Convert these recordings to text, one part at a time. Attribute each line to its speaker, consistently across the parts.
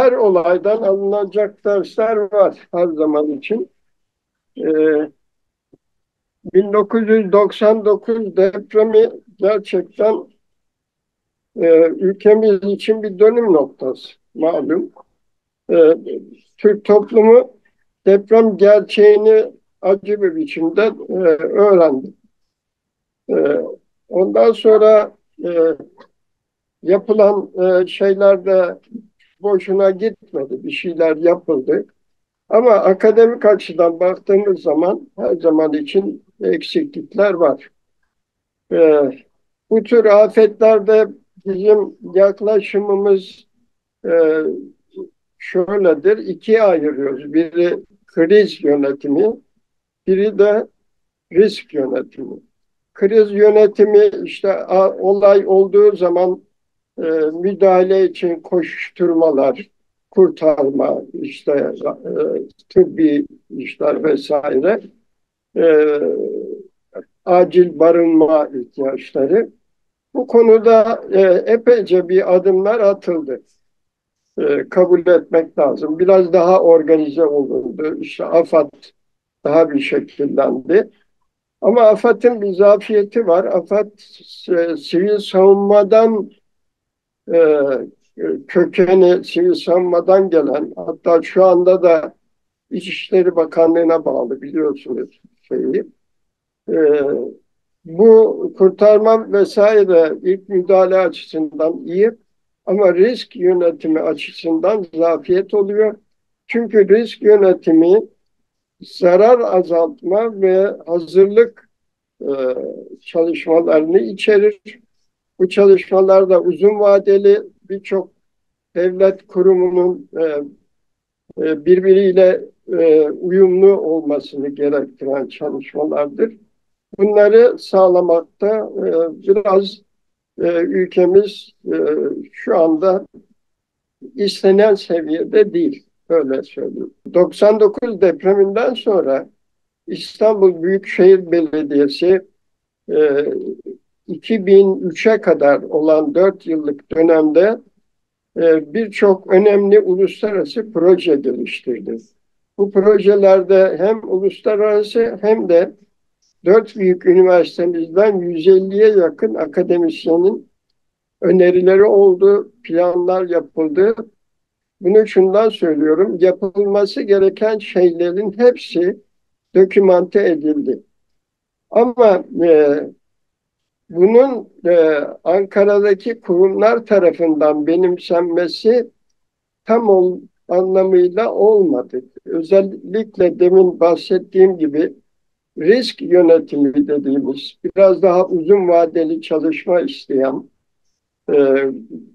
Speaker 1: her olaydan alınacak dersler var her zaman için. Ee, 1999 depremi gerçekten ülkemiz için bir dönüm noktası malum. Ee, Türk toplumu deprem gerçeğini acı bir biçimde öğrendi. Ee, Ondan sonra yapılan şeyler de boşuna gitmedi. Bir şeyler yapıldı. Ama akademik açıdan baktığımız zaman her zaman için eksiklikler var. Ee, Bu tür afetlerde bizim yaklaşımımız e, şöyledir. İkiye ayırıyoruz. Biri kriz yönetimi, biri de risk yönetimi. Kriz yönetimi işte olay olduğu zaman müdahale için koşuşturmalar, kurtarma, işte tıbbi işler vesaire, e, acil barınma ihtiyaçları. Bu konuda epeyce bir adımlar atıldı. Kabul etmek lazım. Biraz daha organize olundu. İşte AFAD daha bir şekillendi. Ama AFAD'ın bir zafiyeti var. AFAD sivil savunmadan e, kökeni sivil savunmadan gelen, hatta şu anda da İçişleri Bakanlığı'na bağlı biliyorsunuz şeyi. E, Bu kurtarma vesaire ilk müdahale açısından iyi ama risk yönetimi açısından zafiyet oluyor. Çünkü risk yönetimi zarar azaltma ve hazırlık e, çalışmalarını içerir. Bu çalışmalarda uzun vadeli birçok devlet kurumunun birbiriyle uyumlu olmasını gerektiren çalışmalardır. Bunları sağlamakta biraz ülkemiz şu anda istenen seviyede değil. Öyle söyleyeyim. 99 depreminden sonra İstanbul Büyükşehir Belediyesi e, 2003'e kadar olan 4 yıllık dönemde birçok önemli uluslararası proje geliştirdi. Bu projelerde hem uluslararası hem de dört büyük üniversitemizden 150'ye yakın akademisyenin önerileri oldu, planlar yapıldı. Bunu şundan söylüyorum, yapılması gereken şeylerin hepsi dokümante edildi. Ama bunun Ankara'daki kurumlar tarafından benimsenmesi anlamıyla olmadı. Özellikle demin bahsettiğim gibi risk yönetimi dediğimiz biraz daha uzun vadeli çalışma isteyen e,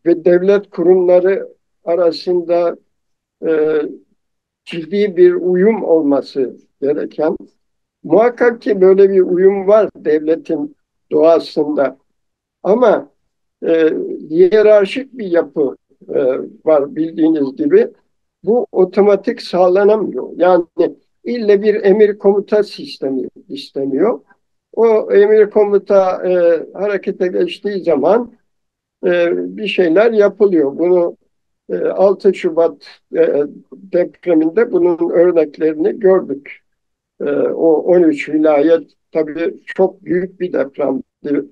Speaker 1: ve devlet kurumları arasında e, ciddi bir uyum olması gereken, muhakkak ki böyle bir uyum var devletin doğasında ama e, hiyerarşik bir yapı e, var bildiğiniz gibi. Bu otomatik sağlanamıyor. Yani ille bir emir komuta sistemi isteniyor. O emir komuta harekete geçtiği zaman bir şeyler yapılıyor. Bunu 6 Şubat depreminde bunun örneklerini gördük. O 13 vilayet tabii çok büyük bir depremdi.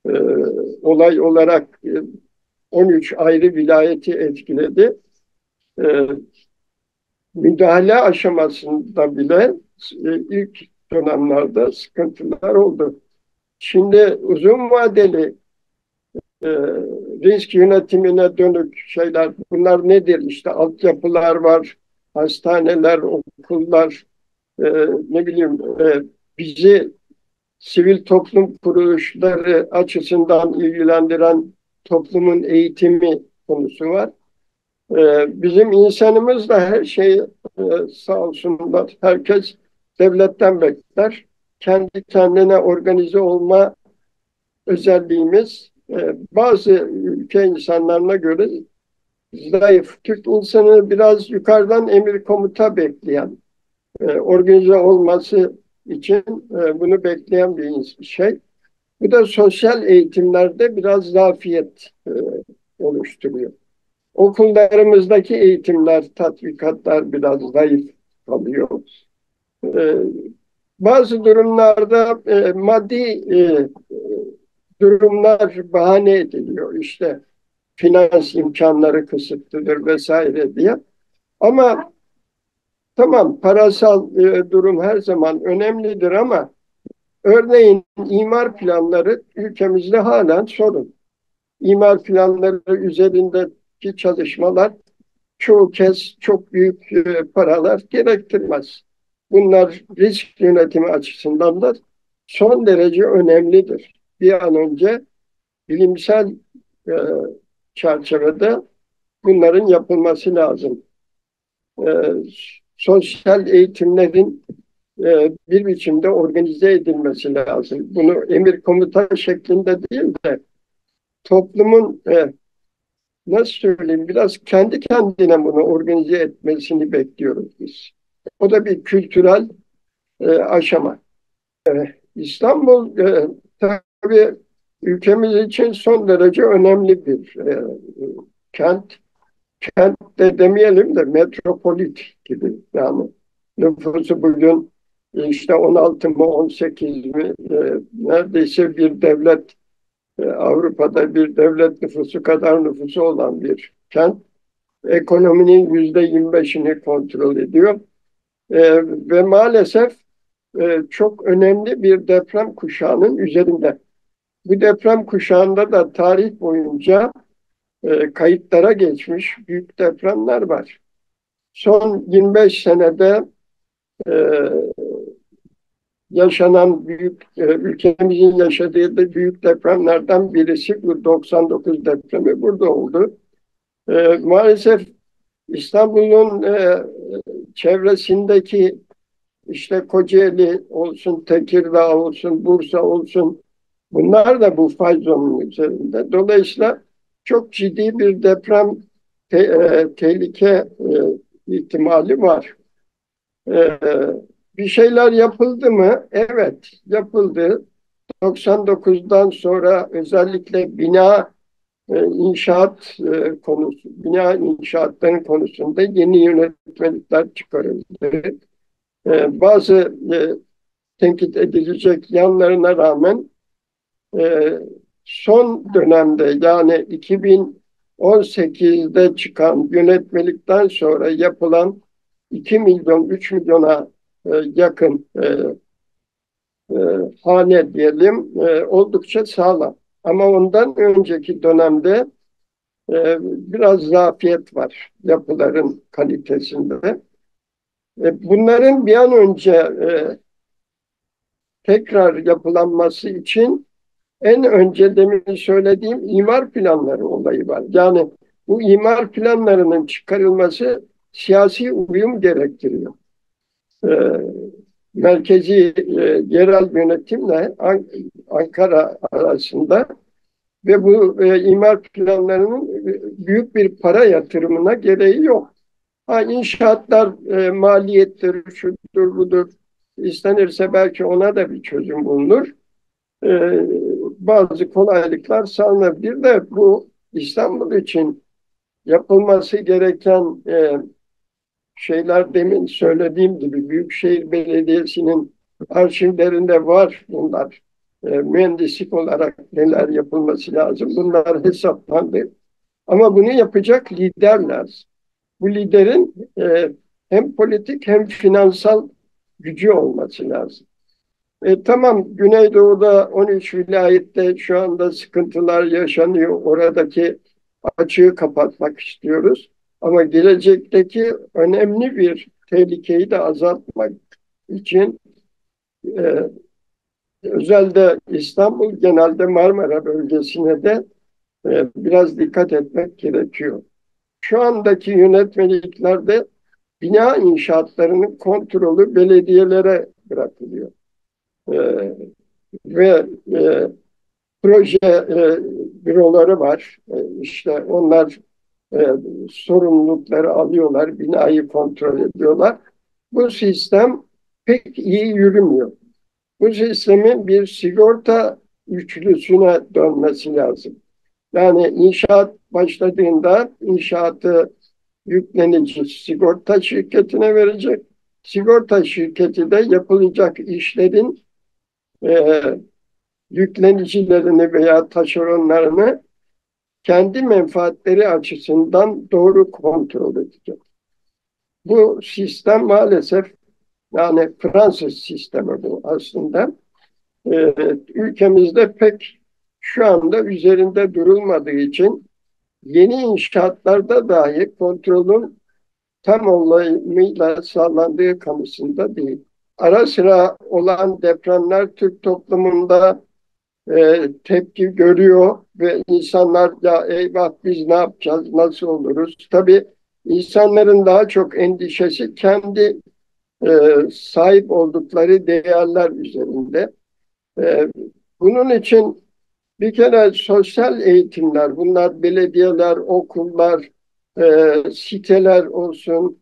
Speaker 1: E, Olay olarak 13 ayrı vilayeti etkiledi. E, Müdahale aşamasında bile ilk dönemlerde sıkıntılar oldu. Şimdi uzun vadeli e, risk yönetimine dönük şeyler bunlar nedir? İşte altyapılar var, hastaneler, okullar, e, ne bileyim bizi sivil toplum kuruluşları açısından ilgilendiren toplumun eğitimi konusu var. Bizim insanımız da her şeyi sağ olsunlar. Herkes devletten bekler. Kendi kendine organize olma özelliğimiz bazı ülke insanlarına göre zayıf. Türk insanı biraz yukarıdan emir komuta bekleyen, organize olması için bunu bekleyen bir şey. Bu da sosyal eğitimlerde biraz zafiyet oluşturuyor. Okullarımızdaki eğitimler, tatbikatlar biraz zayıf kalıyor. E, Bazı durumlarda maddi durumlar bahane ediliyor. İşte finans imkanları kısıtlıdır vesaire diye. Ama tamam, parasal durum her zaman önemlidir ama örneğin imar planları ülkemizde halen sorun. İmar planları üzerindeki çalışmalar çoğu kez çok büyük paralar gerektirmez. Bunlar risk yönetimi açısından da son derece önemlidir. Bir an önce bilimsel e, çerçevede bunların yapılması lazım. E, Sosyal eğitimlerin bir biçimde organize edilmesi lazım. Bunu emir komuta şeklinde değil de toplumun nasıl söyleyeyim, biraz kendi kendine bunu organize etmesini bekliyoruz biz. O da bir kültürel aşama. İstanbul tabii ülkemiz için son derece önemli bir kent. Kent de demeyelim de metropolit gibi. Yani nüfusu bugün işte 16 mı 18 mi, neredeyse bir devlet, Avrupa'da bir devlet nüfusu kadar nüfusu olan bir kent. Ekonominin %25'ini kontrol ediyor. Ve maalesef çok önemli bir deprem kuşağının üzerinde. Bu deprem kuşağında da tarih boyunca kayıtlara geçmiş büyük depremler var. Son 25 senede e, yaşanan ülkemizin yaşadığı da büyük depremlerden birisi bu 99 depremi burada oldu. Maalesef İstanbul'un çevresindeki işte Kocaeli olsun, Tekirdağ olsun, Bursa olsun, bunlar da bu fay zonunun üzerinde. Dolayısıyla çok ciddi bir deprem tehlike ihtimali var. E, Bir şeyler yapıldı mı? Evet, yapıldı. 99'dan sonra özellikle bina inşaatların konusunda yeni yönetmelikler çıkarıldı. Bazı tenkit edilecek yanlarına rağmen e, son dönemde yani 2018'de çıkan yönetmelikten sonra yapılan 2 milyon, 3 milyona yakın e, hane diyelim oldukça sağlam. Ama ondan önceki dönemde biraz zafiyet var yapıların kalitesinde. Bunların bir an önce tekrar yapılanması için en önce demin söylediğim imar planları olayı var. Yani bu imar planlarının çıkarılması siyasi uyum gerektiriyor. Ee, Merkezi yerel yönetimle Ankara arasında ve bu imar planlarının büyük bir para yatırımına gereği yok. Ha, inşaatlar maliyettir, şudur budur. İstenirse belki ona da bir çözüm bulunur. E, Bazı kolaylıklar sağlanabilir de bu İstanbul için yapılması gereken şeyler demin söylediğim gibi Büyükşehir Belediyesi'nin arşivlerinde var bunlar. Mühendislik olarak neler yapılması lazım. Bunlar hesaplandı. Ama bunu yapacak lider lazım. Bu liderin hem politik hem finansal gücü olması lazım. Tamam, Güneydoğu'da 13 vilayette şu anda sıkıntılar yaşanıyor. Oradaki açığı kapatmak istiyoruz. Ama gelecekteki önemli bir tehlikeyi de azaltmak için e, özellikle İstanbul, genelde Marmara bölgesine de biraz dikkat etmek gerekiyor. Şu andaki yönetmeliklerde bina inşaatlarının kontrolü belediyelere bırakılıyor. E, ve proje büroları var. İşte onlar e, sorumlulukları alıyorlar, binayı kontrol ediyorlar. Bu sistem pek iyi yürümüyor. Bu sistemin bir sigorta üçlüsüne dönmesi lazım. Yani inşaat başladığında inşaatı yüklenici sigorta şirketine verecek. Sigorta şirketi de yapılacak işlerin e, yüklenicilerini veya taşeronlarını kendi menfaatleri açısından doğru kontrol edecek. Bu sistem maalesef, yani Fransız sistemi bu aslında. Ee, Ülkemizde pek şu anda üzerinde durulmadığı için yeni inşaatlarda dahi kontrolün tam anlamıyla sağlandığı kanısında değil. Ara sıra olan depremler Türk toplumunda tepki görüyor ve insanlar ya eyvah biz ne yapacağız, nasıl oluruz? Tabii insanların daha çok endişesi kendi e, sahip oldukları değerler üzerinde. E, Bunun için bir kere sosyal eğitimler, bunlar belediyeler, okullar, siteler olsun,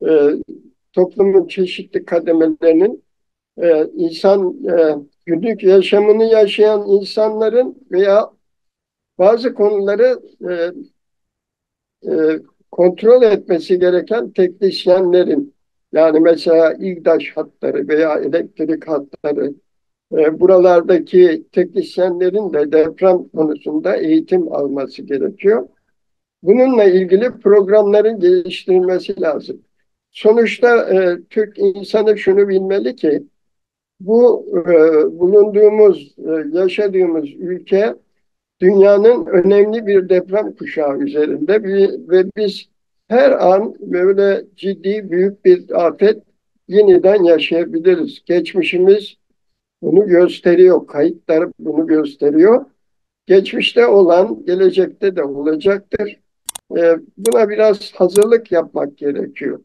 Speaker 1: e, toplumun çeşitli kademelerinin günlük yaşamını yaşayan insanların veya bazı konuları e, kontrol etmesi gereken teknisyenlerin, yani mesela İGDAŞ hatları veya elektrik hatları, buralardaki teknisyenlerin de deprem konusunda eğitim alması gerekiyor. Bununla ilgili programların geliştirilmesi lazım. Sonuçta Türk insanı şunu bilmeli ki bu bulunduğumuz, yaşadığımız ülke dünyanın önemli bir deprem kuşağı üzerinde ve biz her an böyle ciddi büyük bir afet yeniden yaşayabiliriz. Geçmişimiz bunu gösteriyor, kayıtlar bunu gösteriyor. Geçmişte olan gelecekte de olacaktır. Buna biraz hazırlık yapmak gerekiyor.